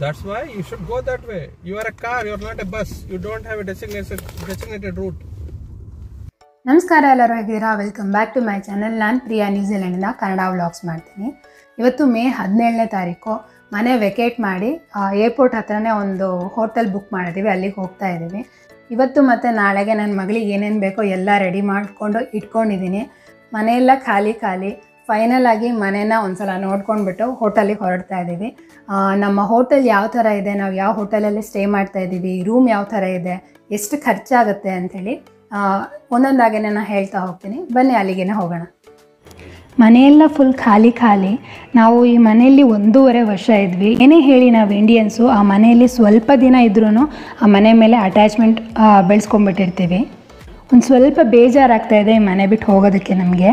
That's why you should go that way. You are a car, you are not a bus. You don't have a designated route. ನಮಸ್ಕಾರ, ಎಲ್ಲರೂ ಹೇಗಿದ್ದೀರಾ? Welcome back to my channel. ನಾನು Priya, ನ್ಯೂಜಿಲೆಂಡಿಂದ Kannada vlogs ಮಾಡ್ತೀನಿ. ಇವತ್ತು ಮೇ 17ನೇ ತಾರೀಕು ಮನೆ vacate ಮಾಡಿ airport ಹತ್ರನೇ ಒಂದು ಹೋಟೆಲ್ ಬುಕ್ ಮಾಡಿದ್ದೀವಿ. ಅಲ್ಲಿಗೆ ಹೋಗ್ತಾ ಇದ್ದೀವಿ. ಇವತ್ತು ಮತ್ತು ನಾಳೆಗೆ ನನ್ನ ಮಗಳಿಗೆ ಏನೇನು ಬೇಕೋ ಎಲ್ಲ ರೆಡಿ ಮಾಡಿಕೊಂಡು ಇಟ್ಕೊಂಡಿದ್ದೀನಿ. ಮನೆಯೆಲ್ಲ ಖಾಲಿ ಫೈನಲ್ ಆಗಿ ಮನೇನ ಒಂದು ಸಲ ನೋಡ್ಕೊಂಡ್ಬಿಟ್ಟು ಹೋಟೆಲಿಗೆ ಹೊರಡ್ತಾ ಇದ್ದೀವಿ. ನಮ್ಮ ಹೋಟೆಲ್ ಯಾವ ಥರ ಇದೆ, ನಾವು ಯಾವ ಹೋಟೆಲಲ್ಲಿ ಸ್ಟೇ ಮಾಡ್ತಾ ಇದ್ದೀವಿ, ರೂಮ್ ಯಾವ ಥರ ಇದೆ, ಎಷ್ಟು ಖರ್ಚಾಗುತ್ತೆ ಅಂಥೇಳಿ ಒಂದೊಂದಾಗೆ ನಾನು ಹೇಳ್ತಾ ಹೋಗ್ತೀನಿ. ಬನ್ನಿ ಅಲ್ಲಿಗೆ ಹೋಗೋಣ. ಮನೆಯೆಲ್ಲ ಫುಲ್ ಖಾಲಿ. ನಾವು ಈ ಮನೆಯಲ್ಲಿ 1.5 ವರ್ಷ ಇದ್ವಿ. ಏನೇ ಹೇಳಿ ನಾವು ಇಂಡಿಯನ್ಸು ಆ ಮನೆಯಲ್ಲಿ ಸ್ವಲ್ಪ ದಿನ ಇದ್ರೂ ಆ ಮನೆ ಮೇಲೆ ಅಟ್ಯಾಚ್ಮೆಂಟ್ ಬೆಳೆಸ್ಕೊಂಡ್ಬಿಟ್ಟಿರ್ತೀವಿ. ಒಂದು ಸ್ವಲ್ಪ ಬೇಜಾರಾಗ್ತಾ ಇದೆ ಈ ಮನೆ ಬಿಟ್ಟು ಹೋಗೋದಕ್ಕೆ. ನಮಗೆ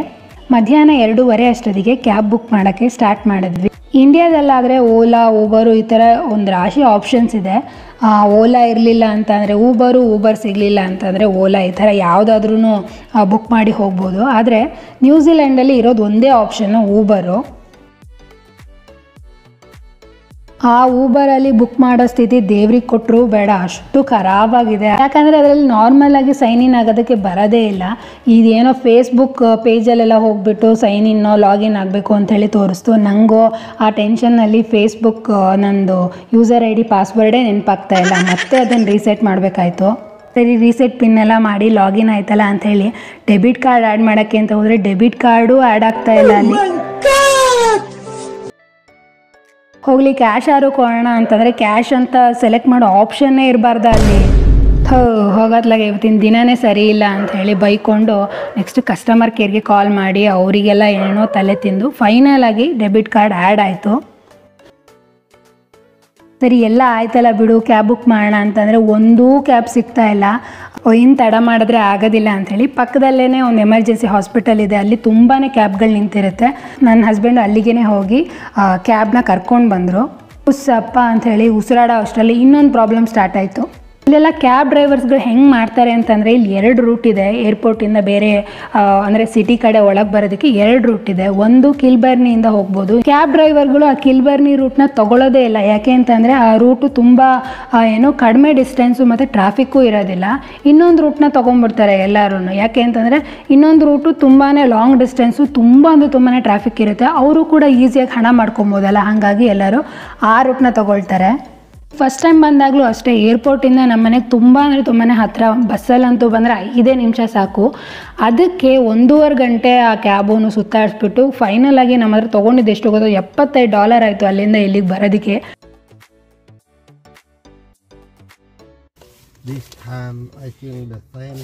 ಮಧ್ಯಾಹ್ನ 2:30 ಅಷ್ಟೊತ್ತಿಗೆ ಕ್ಯಾಬ್ ಬುಕ್ ಮಾಡೋಕ್ಕೆ ಸ್ಟಾರ್ಟ್ ಮಾಡಿದ್ವಿ. ಇಂಡಿಯಾದಲ್ಲಾದರೆ ಓಲಾ, ಊಬರು ಈ ಥರ ಒಂದು ರಾಶಿ ಆಪ್ಷನ್ಸ್ ಇದೆ. ಓಲಾ ಇರಲಿಲ್ಲ ಅಂತಂದರೆ ಊಬರ್ ಸಿಗಲಿಲ್ಲ ಅಂತಂದರೆ ಓಲಾ, ಈ ಥರ ಯಾವುದಾದ್ರೂ ಬುಕ್ ಮಾಡಿ ಹೋಗ್ಬೋದು. ಆದರೆ ನ್ಯೂಜಿಲೆಂಡಲ್ಲಿ ಇರೋದು ಒಂದೇ ಆಪ್ಷನ್ನು ಊಬರು. ಆ ಊಬರಲ್ಲಿ ಬುಕ್ ಮಾಡೋ ಸ್ಥಿತಿ ದೇವ್ರಿಗೆ ಕೊಟ್ಟರು ಬೇಡ, ಅಷ್ಟು ಖರಾಬಾಗಿದೆ. ಯಾಕಂದರೆ ಅದರಲ್ಲಿ ನಾರ್ಮಲಾಗಿ ಸೈನ್ ಇನ್ ಆಗೋದಕ್ಕೆ ಬರೋದೇ ಇಲ್ಲ. ಇದೇನೋ ಫೇಸ್ಬುಕ್ ಪೇಜಲ್ಲೆಲ್ಲ ಹೋಗಿಬಿಟ್ಟು ಸೈನ್ ಇನ್ನೋ ಲಾಗಿನ್ ಆಗಬೇಕು ಅಂಥೇಳಿ ತೋರಿಸ್ತು. ನನಗೂ ಆ ಟೆನ್ಷನ್ನಲ್ಲಿ ಫೇಸ್ಬುಕ್ ನಂದು ಯೂಸರ್ ID ಪಾಸ್ವರ್ಡೇ ನೆನಪಾಗ್ತಾ ಇಲ್ಲ. ಮತ್ತೆ ಅದನ್ನು ರೀಸೆಟ್ ಮಾಡಬೇಕಾಯ್ತು. ಸರಿ, ರೀಸೆಟ್ ಪಿನ್ ಎಲ್ಲ ಮಾಡಿ ಲಾಗಿನ್ ಆಯ್ತಲ್ಲ ಅಂಥೇಳಿ ಡೆಬಿಟ್ ಕಾರ್ಡ್ ಆ್ಯಡ್ ಮಾಡೋಕ್ಕೆ ಅಂತ ಹೋದರೆ ಡೆಬಿಟ್ ಕಾರ್ಡು ಆ್ಯಡ್ ಆಗ್ತಾ ಇಲ್ಲ. ಅಲ್ಲಿ ಹೋಗ್ಲಿ ಕ್ಯಾಶ್ ಆರು ಕೊಡೋಣ ಅಂತಂದರೆ ಕ್ಯಾಶ್ ಅಂತ ಸೆಲೆಕ್ಟ್ ಮಾಡೋ ಆಪ್ಷನ್ನೇ ಇರಬಾರ್ದು ಅಲ್ಲಿ. ಹೋಗೋದ್ಲಾಗೆ ಇವತ್ತಿನ ದಿನವೇ ಸರಿ ಇಲ್ಲ ಅಂಥೇಳಿ ಬೈಕೊಂಡು ನೆಕ್ಸ್ಟ್ ಕಸ್ಟಮರ್ ಕೇರ್ಗೆ ಕಾಲ್ ಮಾಡಿ ಅವರಿಗೆಲ್ಲ ಏನೇನೋ ತಲೆ ತಿಂದು ಫೈನಲ್ ಆಗಿ ಡೆಬಿಟ್ ಕಾರ್ಡ್ ಆ್ಯಡ್ ಆಯಿತು. ಸರಿ, ಎಲ್ಲ ಆಯ್ತಲ್ಲ ಬಿಡು, ಕ್ಯಾಬ್ ಬುಕ್ ಮಾಡೋಣ ಅಂತಂದರೆ ಒಂದೂ ಕ್ಯಾಬ್ ಸಿಗ್ತಾ ಇಲ್ಲ. ಇನ್ನು ತಡ ಮಾಡಿದ್ರೆ ಆಗೋದಿಲ್ಲ ಅಂಥೇಳಿ ಪಕ್ಕದಲ್ಲೇ ಒಂದು ಎಮರ್ಜೆನ್ಸಿ ಹಾಸ್ಪಿಟಲ್ ಇದೆ, ಅಲ್ಲಿ ತುಂಬಾ ಕ್ಯಾಬ್ಗಳು ನಿಂತಿರುತ್ತೆ. ನನ್ನ ಹಸ್ಬೆಂಡು ಅಲ್ಲಿಗೆ ಹೋಗಿ ಕ್ಯಾಬ್ನ ಕರ್ಕೊಂಡು ಬಂದರು. ಉಸ್ಸಪ್ಪ ಅಂಥೇಳಿ ಉಸಿರಾಡೋ ಅಷ್ಟರಲ್ಲಿ ಇನ್ನೊಂದು ಪ್ರಾಬ್ಲಮ್ ಸ್ಟಾರ್ಟ್ ಆಯಿತು. ಇಲ್ಲೆಲ್ಲ ಕ್ಯಾಬ್ ಡ್ರೈವರ್ಸ್ಗಳು ಹೆಂಗೆ ಮಾಡ್ತಾರೆ ಅಂತಂದರೆ ಇಲ್ಲಿ 2 ರೂಟ್ ಇದೆ. ಏರ್ಪೋರ್ಟಿಂದ ಬೇರೆ ಅಂದರೆ ಸಿಟಿ ಕಡೆ ಒಳಗೆ ಬರೋದಕ್ಕೆ 2 ರೂಟ್ ಇದೆ. ಒಂದು ಕಿಲ್ಬರ್ನಿಯಿಂದ ಹೋಗ್ಬೋದು. ಕ್ಯಾಬ್ ಡ್ರೈವರ್ಗಳು ಆ ಕಿಲ್ಬರ್ನಿ ರೂಟ್ನ ತೊಗೊಳ್ಳೋದೇ ಇಲ್ಲ. ಯಾಕೆ ಅಂತಂದರೆ ಆ ರೂಟು ತುಂಬ ಏನೋ ಕಡಿಮೆ ಡಿಸ್ಟೆನ್ಸು ಮತ್ತು ಟ್ರಾಫಿಕ್ಕು ಇರೋದಿಲ್ಲ. ಇನ್ನೊಂದು ರೂಟ್ನ ತೊಗೊಂಡ್ಬಿಡ್ತಾರೆ ಎಲ್ಲರೂ. ಯಾಕೆ ಅಂತಂದರೆ ಇನ್ನೊಂದು ರೂಟು ತುಂಬಾ ಲಾಂಗ್ ಡಿಸ್ಟೆನ್ಸು, ತುಂಬಾ ಟ್ರಾಫಿಕ್ ಇರುತ್ತೆ. ಅವರು ಕೂಡ ಈಸಿಯಾಗಿ ಹಣ ಮಾಡ್ಕೊಬೋದಲ್ಲ, ಹಾಗಾಗಿ ಎಲ್ಲರೂ ಆ ರೂಟ್ನ ತೊಗೊಳ್ತಾರೆ. ಫಸ್ಟ್ ಟೈಮ್ ಬಂದಾಗಲೂ ಅಷ್ಟೇ, ಏರ್ಪೋರ್ಟಿಂದ ನಮ್ಮ ಮನೆಗೆ ತುಂಬಾ ಹತ್ತಿರ. ಬಸ್ಸಲ್ಲಂತೂ ಬಂದರೆ 5 ನಿಮಿಷ ಸಾಕು. ಅದಕ್ಕೆ 1.5 ಗಂಟೆ ಆ ಕ್ಯಾಬನ್ನು ಸುತ್ತಾಡಿಸ್ಬಿಟ್ಟು ಫೈನಲ್ ಆಗಿ ನಮ್ಮ ಹತ್ರ ತೊಗೊಂಡಿದ್ದು ಎಷ್ಟು ಗೊತ್ತೋ $75 ಆಯಿತು ಅಲ್ಲಿಂದ ಇಲ್ಲಿಗೆ ಬರೋದಕ್ಕೆ. This time I feel the same.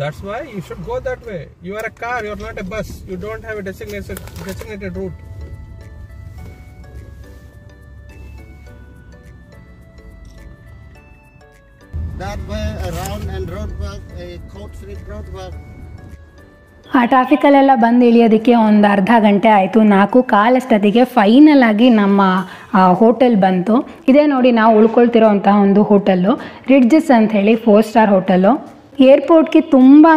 That's why you should go that way. You are a car, you are not a bus. You don't have a designated route. That way around and road work, a Court Street road work. ಆ ಟ್ರಾಫಿಕಲ್ಲೆಲ್ಲ ಬಂದು ಇಳಿಯೋದಕ್ಕೆ ಒಂದು ಅರ್ಧ ಗಂಟೆ ಆಯಿತು. 4:15 ಅಷ್ಟೊತ್ತಿಗೆ final ಆಗಿ ನಮ್ಮ hotel ಬಂತು. ಇದೇ ನೋಡಿ ನಾವು ಉಳ್ಕೊಳ್ತಿರೋ ಅಂತಹ ಒಂದು ಹೋಟೆಲ್ಲು, ರಿಡ್ಜಸ್ ಅಂಥೇಳಿ 4 ಸ್ಟಾರ್ ಹೋಟೆಲ್ಲು. ಏರ್ಪೋರ್ಟ್ಗೆ ತುಂಬಾ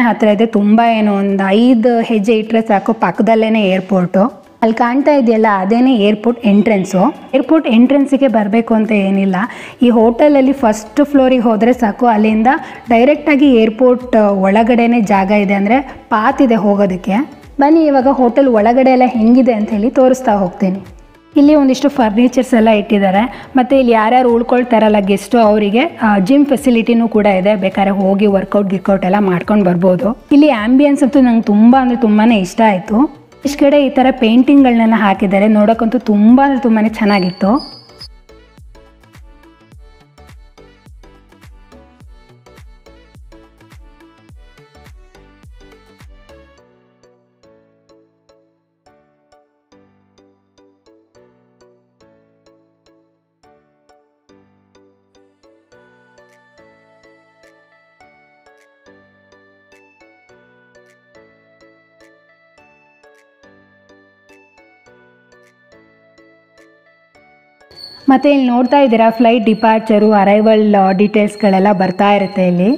ಹತ್ತಿರ ಇದೆ. ತುಂಬ ಏನು ಒಂದು 5 ಹೆಜ್ಜೆ ಇಟ್ಟರೆ ಸಾಕು, ಪಕ್ಕದಲ್ಲೇ ಏರ್ಪೋರ್ಟು. ಅಲ್ಲಿ ಕಾಣ್ತಾ ಇದೆಯಲ್ಲ ಅದೇನೇ ಏರ್ಪೋರ್ಟ್ ಎಂಟ್ರೆನ್ಸು. ಏರ್ಪೋರ್ಟ್ ಎಂಟ್ರೆನ್ಸಿಗೆ ಬರಬೇಕು ಅಂತ ಏನಿಲ್ಲ. ಈ ಹೋಟೆಲಲ್ಲಿ ಫಸ್ಟ್ ಫ್ಲೋರಿಗೆ ಹೋದರೆ ಸಾಕು, ಅಲ್ಲಿಂದ ಡೈರೆಕ್ಟಾಗಿ ಏರ್ಪೋರ್ಟ್ ಒಳಗಡೆನೇ ಜಾಗ ಇದೆ, ಅಂದರೆ ಪಾತ್ ಇದೆ ಹೋಗೋದಕ್ಕೆ. ಬನ್ನಿ ಇವಾಗ ಹೋಟೆಲ್ ಒಳಗಡೆ ಎಲ್ಲ ಹೆಂಗಿದೆ ಅಂಥೇಳಿ ತೋರಿಸ್ತಾ ಹೋಗ್ತೀನಿ. ಇಲ್ಲಿ ಒಂದಿಷ್ಟು ಫರ್ನಿಚರ್ಸ್ ಎಲ್ಲ ಇಟ್ಟಿದ್ದಾರೆ. ಮತ್ತು ಇಲ್ಲಿ ಯಾರ್ಯಾರು ಉಳ್ಕೊಳ್ತಾರಲ್ಲ ಗೆಸ್ಟು, ಅವರಿಗೆ ಜಿಮ್ ಫೆಸಿಲಿಟಿನೂ ಕೂಡ ಇದೆ. ಬೇಕಾದ್ರೆ ಹೋಗಿ ವರ್ಕೌಟ್ ಎಲ್ಲ ಮಾಡ್ಕೊಂಡು ಬರ್ಬೋದು. ಇಲ್ಲಿ ಆ್ಯಂಬಿಯನ್ಸ್ ಅಂತೂ ನಂಗೆ ತುಂಬಾ ಇಷ್ಟ ಆಯಿತು. ಇಷ್ಟು ಕಡೆ ಈ ಥರ ಪೇಂಟಿಂಗ್ಗಳನ್ನೆಲ್ಲ ಹಾಕಿದ್ದಾರೆ, ನೋಡೋಕ್ಕಂತೂ ತುಂಬಾ ಚೆನ್ನಾಗಿತ್ತು. ಮತ್ತು ಇಲ್ಲಿ ನೋಡ್ತಾ ಇದ್ದೀರಾ ಫ್ಲೈಟ್ ಡಿಪಾರ್ಚರು, ಅರೈವಲ್ ಡೀಟೇಲ್ಸ್ಗಳೆಲ್ಲ ಬರ್ತಾ ಇರುತ್ತೆ ಇಲ್ಲಿ.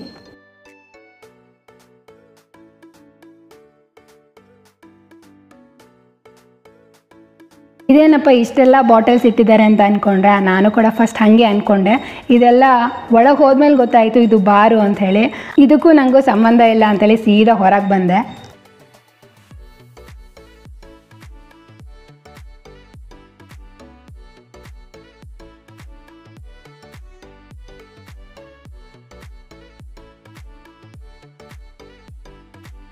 ಇದೇನಪ್ಪ ಇಷ್ಟೆಲ್ಲ ಬಾಟಲ್ಸ್ ಇಟ್ಟಿದ್ದಾರೆ ಅಂತ ಅಂದ್ಕೊಂಡ್ರೆ, ನಾನು ಕೂಡ ಫಸ್ಟ್ ಹಾಗೆ ಅಂದ್ಕೊಂಡೆ. ಇದೆಲ್ಲ ಒಳಗೆ ಹೋದ್ಮೇಲೆ ಗೊತ್ತಾಯಿತು ಇದು ಬಾರು ಅಂಥೇಳಿ. ಇದಕ್ಕೂ ನನಗೂ ಸಂಬಂಧ ಇಲ್ಲ ಅಂಥೇಳಿ ಸೀದಾ ಹೊರಗೆ ಬಂದೆ.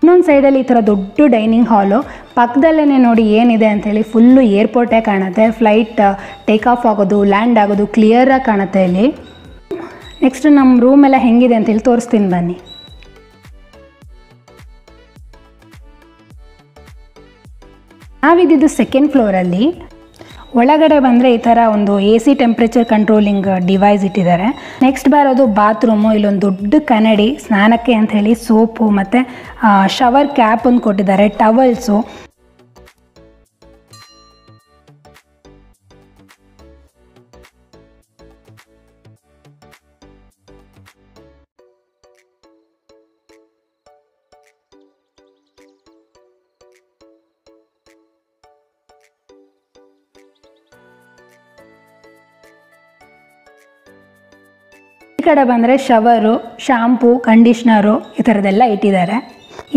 ಇನ್ನೊಂದು ಸೈಡಲ್ಲಿ ಈ ಥರ ದೊಡ್ಡ ಡೈನಿಂಗ್ ಹಾಲು, ಪಕ್ಕದಲ್ಲೇ ನೋಡಿ ಏನಿದೆ ಅಂಥೇಳಿ ಫುಲ್ಲು ಏರ್ಪೋರ್ಟೇ ಕಾಣುತ್ತೆ. ಫ್ಲೈಟ್ ಟೇಕ್ ಆಫ್ ಆಗೋದು, ಲ್ಯಾಂಡ್ ಆಗೋದು ಕ್ಲಿಯರಾಗಿ ಕಾಣುತ್ತೆ ಇಲ್ಲಿ. ನೆಕ್ಸ್ಟ್ ನಮ್ಮ ರೂಮ್ ಎಲ್ಲ ಹೆಂಗಿದೆ ಅಂತೇಳಿ ತೋರಿಸ್ತೀನಿ ಬನ್ನಿ. ನಾವಿದ್ದು ಸೆಕೆಂಡ್ ಫ್ಲೋರಲ್ಲಿ. ಒಳಗಡೆ ಬಂದರೆ ಈ ಥರ ಒಂದು AC ಟೆಂಪ್ರೇಚರ್ ಕಂಟ್ರೋಲಿಂಗ್ ಡಿವೈಸ್ ಇಟ್ಟಿದ್ದಾರೆ. ನೆಕ್ಸ್ಟ್ ಬರೋದು ಬಾತ್ರೂಮು. ಇಲ್ಲೊಂದು ದೊಡ್ಡ ಕನ್ನಡಿ, ಸ್ನಾನಕ್ಕೆ ಅಂಥೇಳಿ ಸೋಪು ಮತ್ತು ಶವರ್ ಕ್ಯಾಪ್ ಒಂದು ಕೊಟ್ಟಿದ್ದಾರೆ, ಟವಲ್ಸು. ಈ ಕಡೆ ಬಂದರೆ ಶವರು, ಶಾಂಪೂ, ಕಂಡೀಷ್ನರು ಈ ಥರದ್ದೆಲ್ಲ ಇಟ್ಟಿದ್ದಾರೆ.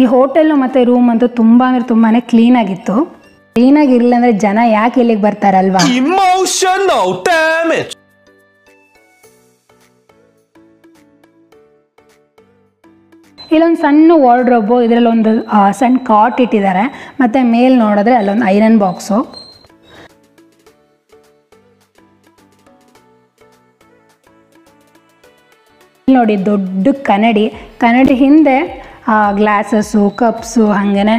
ಈ ಹೋಟೆಲ್ಲು ಮತ್ತು ರೂಮ್ ಅಂತೂ ತುಂಬ ಅಂದರೆ ತುಂಬಾ ಕ್ಲೀನಾಗಿತ್ತು. ಕ್ಲೀನಾಗಿರಲಿಲ್ಲ ಅಂದರೆ ಜನ ಯಾಕೆ ಇಲ್ಲಿಗೆ ಬರ್ತಾರಲ್ವಾ. ಇಲ್ಲೊಂದು ಸಣ್ಣ ವಾರ್ಡ್ರೋಬು, ಇದರಲ್ಲೊಂದು ಸಣ್ಣ ಕಾಟ್ ಇಟ್ಟಿದ್ದಾರೆ. ಮತ್ತು ಮೇಲೆ ನೋಡಿದ್ರೆ ಅಲ್ಲೊಂದು ಐರನ್ ಬಾಕ್ಸು. ನೋಡಿ ದೊಡ್ಡ ಕನ್ನಡಿ ಹಿಂದೆ ಗ್ಲಾಸಸ್ಸು, ಕಪ್ಸು, ಹಾಗೇ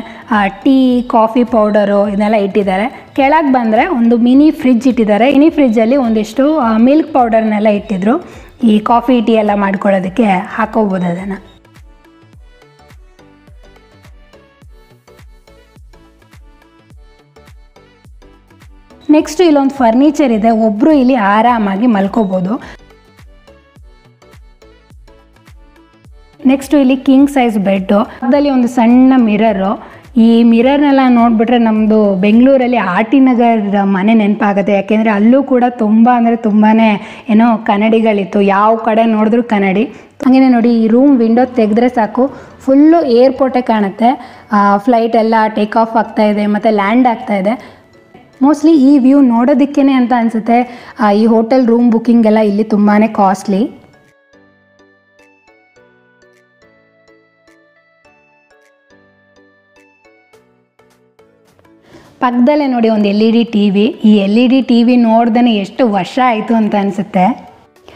ಟೀ, ಕಾಫಿ ಪೌಡರು ಇದನ್ನೆಲ್ಲ ಇಟ್ಟಿದ್ದಾರೆ. ಕೆಳಗೆ ಬಂದರೆ ಒಂದು ಮಿನಿ ಫ್ರಿಜ್ ಇಟ್ಟಿದ್ದಾರೆ. ಮಿನಿ ಫ್ರಿಜ್ಜಲ್ಲಿ ಒಂದಿಷ್ಟು ಮಿಲ್ಕ್ ಪೌಡರ್ನೆಲ್ಲ ಇಟ್ಟಿದ್ರು. ಈ ಕಾಫಿ ಟೀ ಎಲ್ಲ ಮಾಡ್ಕೊಳ್ಳೋದಕ್ಕೆ ಹಾಕೋಬೋದು ಅದನ್ನು. ನೆಕ್ಸ್ಟ್ ಇಲ್ಲೊಂದು ಫರ್ನಿಚರ್ ಇದೆ. ಒಬ್ಬರು ಇಲ್ಲಿ ಆರಾಮಾಗಿ ಮಲ್ಕೋಬೋದು. ನೆಕ್ಸ್ಟು ಇಲ್ಲಿ ಕಿಂಗ್ ಸೈಜ್ ಬೆಡ್ಡು, ಅದರಲ್ಲಿ ಒಂದು ಸಣ್ಣ ಮಿರರು. ಈ ಮಿರರ್ನೆಲ್ಲ ನೋಡಿಬಿಟ್ರೆ ನಮ್ಮದು ಬೆಂಗಳೂರಲ್ಲಿ ಆರ್.ಟಿ. ನಗರ್ ಮನೆ ನೆನಪಾಗುತ್ತೆ. ಯಾಕೆಂದರೆ ಅಲ್ಲೂ ಕೂಡ ತುಂಬ ಅಂದರೆ ತುಂಬಾ ಏನೋ ಕನ್ನಡಿಗಳಿತ್ತು, ಯಾವ ಕಡೆ ನೋಡಿದ್ರೂ ಕನ್ನಡಿ. ಹಾಗೆಯೇ ನೋಡಿ ಈ ರೂಮ್ ವಿಂಡೋ ತೆಗೆದ್ರೆ ಸಾಕು ಫುಲ್ಲು ಏರ್ಪೋರ್ಟೇ ಕಾಣುತ್ತೆ. ಫ್ಲೈಟ್ ಎಲ್ಲ ಟೇಕ್ ಆಫ್ ಆಗ್ತಾಯಿದೆ ಮತ್ತು ಲ್ಯಾಂಡ್ ಆಗ್ತಾಯಿದೆ. ಮೋಸ್ಟ್ಲಿ ಈ ವ್ಯೂ ನೋಡೋದಕ್ಕೇ ಅಂತ ಅನಿಸುತ್ತೆ. ಈ ಹೋಟೆಲ್ ರೂಮ್ ಬುಕ್ಕಿಂಗ್ ಎಲ್ಲ ಇಲ್ಲಿ ತುಂಬಾ ಕಾಸ್ಟ್ಲಿ. ಪಕ್ಕದಲ್ಲೇ ನೋಡಿ ಒಂದು LED TV. ಈ LED TV ನೋಡ್ದೇ ಎಷ್ಟು ವರ್ಷ ಆಯಿತು ಅಂತ ಅನಿಸುತ್ತೆ.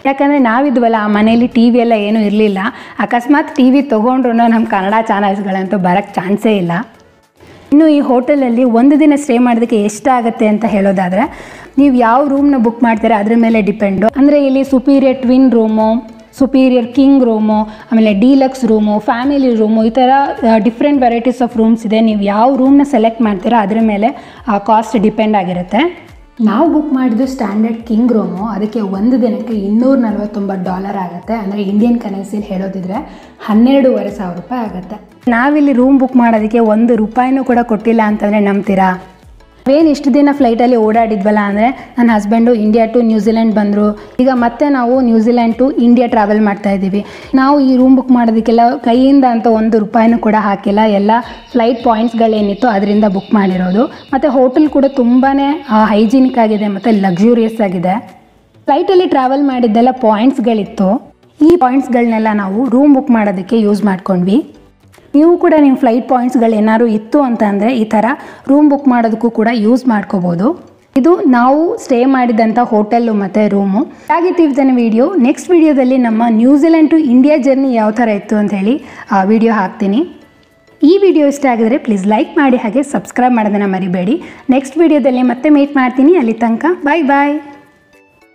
ಯಾಕಂದರೆ ನಾವಿದ್ವಲ್ಲ ಆ ಮನೇಲಿ TV ಎಲ್ಲ ಏನೂ ಇರಲಿಲ್ಲ. ಅಕಸ್ಮಾತ್ TV ತೊಗೊಂಡ್ರು ನಮ್ಮ ಕನ್ನಡ ಚಾನಲ್ಸ್ಗಳಂತೂ ಬರೋಕ್ಕೆ ಚಾನ್ಸೇ ಇಲ್ಲ. ಇನ್ನು ಈ ಹೋಟೆಲಲ್ಲಿ ಒಂದು ದಿನ ಸ್ಟೇ ಮಾಡೋದಕ್ಕೆ ಎಷ್ಟಾಗುತ್ತೆ ಅಂತ ಹೇಳೋದಾದರೆ, ನೀವು ಯಾವ ರೂಮ್ನ ಬುಕ್ ಮಾಡ್ತೀರಾ ಅದ್ರ ಮೇಲೆ ಡಿಪೆಂಡು. ಅಂದರೆ ಇಲ್ಲಿ superior twin room, superior king room, ಆಮೇಲೆ ಡೀಲಕ್ಸ್ ರೂಮು, ಫ್ಯಾಮಿಲಿ ರೂಮು, ಈ ಥರ ಡಿಫ್ರೆಂಟ್ ವೆರೈಟೀಸ್ ಆಫ್ ರೂಮ್ಸ್ ಇದೆ. ನೀವು ಯಾವ ರೂಮ್ನ ಸೆಲೆಕ್ಟ್ ಮಾಡ್ತೀರಾ ಅದ್ರ ಮೇಲೆ ಕಾಸ್ಟ್ ಡಿಪೆಂಡ್ ಆಗಿರುತ್ತೆ. ನಾವು ಬುಕ್ ಮಾಡಿದ್ದು ಸ್ಟ್ಯಾಂಡರ್ಡ್ ಕಿಂಗ್ ರೂಮು. ಅದಕ್ಕೆ ಒಂದು ದಿನಕ್ಕೆ $249 ಆಗುತ್ತೆ. ಅಂದರೆ ಇಂಡಿಯನ್ ಕರೆನ್ಸಿಲಿ ಹೇಳೋದಿದ್ರೆ $12,500 ಆಗುತ್ತೆ. ನಾವಿಲ್ಲಿ ರೂಮ್ ಬುಕ್ ಮಾಡೋದಕ್ಕೆ $1 ಕೂಡ ಕೊಟ್ಟಿಲ್ಲ ಅಂತಂದರೆ ನಂಬ್ತೀರಾ? ಏನು ಇಷ್ಟು ದಿನ ಫ್ಲೈಟಲ್ಲಿ ಓಡಾಡಿದ್ವಲ್ಲ, ಅಂದರೆ ನನ್ನ ಹಸ್ಬೆಂಡು ಇಂಡಿಯಾ ಟು ನ್ಯೂಜಿಲೆಂಡ್ ಬಂದರು. ಈಗ ಮತ್ತೆ ನಾವು ನ್ಯೂಜಿಲೆಂಡ್ ಟು ಇಂಡಿಯಾ ಟ್ರಾವೆಲ್ ಮಾಡ್ತಾಯಿದ್ದೀವಿ. ನಾವು ಈ ರೂಮ್ ಬುಕ್ ಮಾಡೋದಕ್ಕೆಲ್ಲ ಕೈಯಿಂದ ಅಂತ $1 ಕೂಡ ಹಾಕಿಲ್ಲ. ಎಲ್ಲ ಫ್ಲೈಟ್ ಪಾಯಿಂಟ್ಸ್ಗಳೇನಿತ್ತು ಅದರಿಂದ ಬುಕ್ ಮಾಡಿರೋದು. ಮತ್ತು ಹೋಟೆಲ್ ಕೂಡ ತುಂಬಾ ಹೈಜಿನಿಕ್ ಆಗಿದೆ ಮತ್ತು ಲಕ್ಸುರಿಯಸ್ ಆಗಿದೆ. ಫ್ಲೈಟಲ್ಲಿ ಟ್ರಾವೆಲ್ ಮಾಡಿದ್ದೆಲ್ಲ ಪಾಯಿಂಟ್ಸ್ಗಳಿತ್ತು. ಈ ಪಾಯಿಂಟ್ಸ್ಗಳನ್ನೆಲ್ಲ ನಾವು ರೂಮ್ ಬುಕ್ ಮಾಡೋದಕ್ಕೆ ಯೂಸ್ ಮಾಡ್ಕೊಂಡ್ವಿ. ನೀವು ಕೂಡ ನಿಮ್ಮ ಫ್ಲೈಟ್ ಪಾಯಿಂಟ್ಸ್ಗಳು ಏನಾದ್ರು ಇತ್ತು ಅಂತ ಅಂದರೆ ಈ ಥರ ರೂಮ್ ಬುಕ್ ಮಾಡೋದಕ್ಕೂ ಕೂಡ ಯೂಸ್ ಮಾಡ್ಕೋಬೋದು. ಇದು ನಾವು ಸ್ಟೇ ಮಾಡಿದಂಥ ಹೋಟೆಲ್ಲು ಮತ್ತು ರೂಮು. ಹಾಗಿತ್ತು ಇವತ್ತಿನ ವಿಡಿಯೋ. ನೆಕ್ಸ್ಟ್ ವಿಡಿಯೋದಲ್ಲಿ ನಮ್ಮ ನ್ಯೂಜಿಲೆಂಡ್ ಟು ಇಂಡಿಯಾ ಜರ್ನಿ ಯಾವ ಥರ ಇತ್ತು ಅಂತ ಹೇಳಿ ವಿಡಿಯೋ ಹಾಕ್ತೀನಿ. ಈ ವಿಡಿಯೋ ಇಷ್ಟ ಆಗಿದ್ರೆ ಪ್ಲೀಸ್ ಲೈಕ್ ಮಾಡಿ, ಹಾಗೆ ಸಬ್ಸ್ಕ್ರೈಬ್ ಮಾಡೋದನ್ನು ಮರಿಬೇಡಿ. ನೆಕ್ಸ್ಟ್ ವಿಡಿಯೋದಲ್ಲಿ ಮತ್ತೆ ಮೀಟ್ ಮಾಡ್ತೀನಿ. ಅಲ್ಲಿ ತನಕ ಬಾಯ್ ಬಾಯ್.